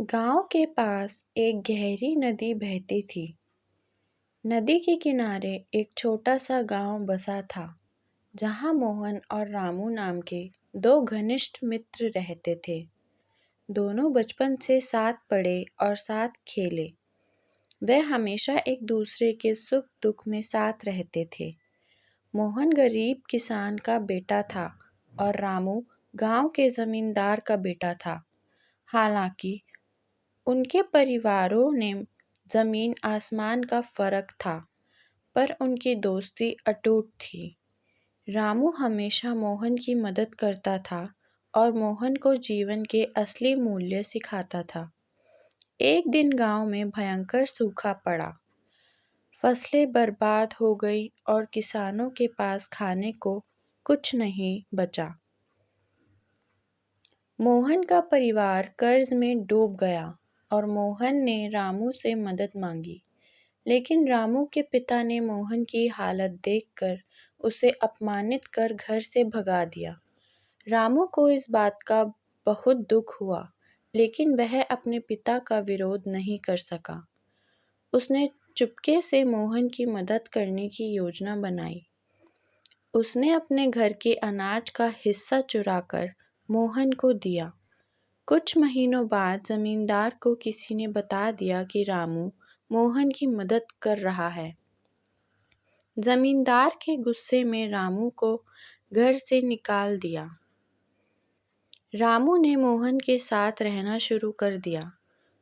गांव के पास एक गहरी नदी बहती थी। नदी के किनारे एक छोटा सा गांव बसा था, जहां मोहन और रामू नाम के दो घनिष्ठ मित्र रहते थे। दोनों बचपन से साथ पढ़े और साथ खेले। वे हमेशा एक दूसरे के सुख दुख में साथ रहते थे। मोहन गरीब किसान का बेटा था और रामू गांव के जमींदार का बेटा था। हालांकि उनके परिवारों ने जमीन आसमान का फर्क था, पर उनकी दोस्ती अटूट थी। रामू हमेशा मोहन की मदद करता था और मोहन को जीवन के असली मूल्य सिखाता था। एक दिन गांव में भयंकर सूखा पड़ा। फसलें बर्बाद हो गई और किसानों के पास खाने को कुछ नहीं बचा। मोहन का परिवार कर्ज में डूब गया और मोहन ने रामू से मदद मांगी, लेकिन रामू के पिता ने मोहन की हालत देखकर उसे अपमानित कर घर से भगा दिया। रामू को इस बात का बहुत दुख हुआ, लेकिन वह अपने पिता का विरोध नहीं कर सका। उसने चुपके से मोहन की मदद करने की योजना बनाई। उसने अपने घर के अनाज का हिस्सा चुराकर मोहन को दिया। कुछ महीनों बाद जमींदार को किसी ने बता दिया कि रामू मोहन की मदद कर रहा है। जमींदार के गुस्से में रामू को घर से निकाल दिया। रामू ने मोहन के साथ रहना शुरू कर दिया।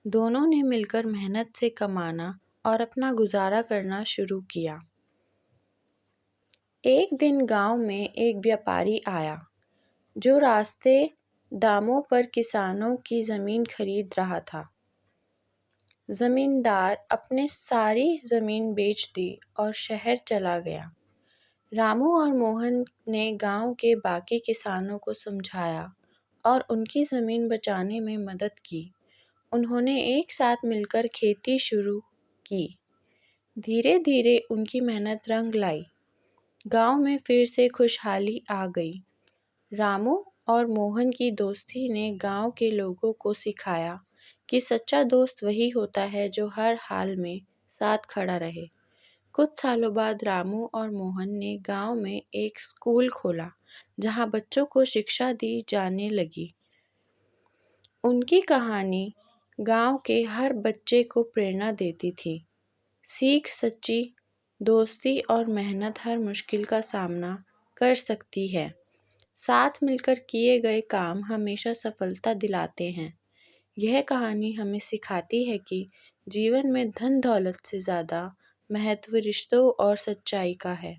दोनों ने मिलकर मेहनत से कमाना और अपना गुजारा करना शुरू किया। एक दिन गांव में एक व्यापारी आया, जो रास्ते दामों पर किसानों की ज़मीन खरीद रहा था। ज़मींदार अपने सारी ज़मीन बेच दी और शहर चला गया। रामू और मोहन ने गांव के बाकी किसानों को समझाया और उनकी ज़मीन बचाने में मदद की। उन्होंने एक साथ मिलकर खेती शुरू की। धीरे धीरे उनकी मेहनत रंग लाई। गांव में फिर से खुशहाली आ गई। रामू और मोहन की दोस्ती ने गांव के लोगों को सिखाया कि सच्चा दोस्त वही होता है जो हर हाल में साथ खड़ा रहे। कुछ सालों बाद रामू और मोहन ने गांव में एक स्कूल खोला, जहां बच्चों को शिक्षा दी जाने लगी। उनकी कहानी गांव के हर बच्चे को प्रेरणा देती थी। सीख सच्ची दोस्ती और मेहनत हर मुश्किल का सामना कर सकती है। साथ मिलकर किए गए काम हमेशा सफलता दिलाते हैं। यह कहानी हमें सिखाती है कि जीवन में धन दौलत से ज़्यादा महत्व रिश्तों और सच्चाई का है।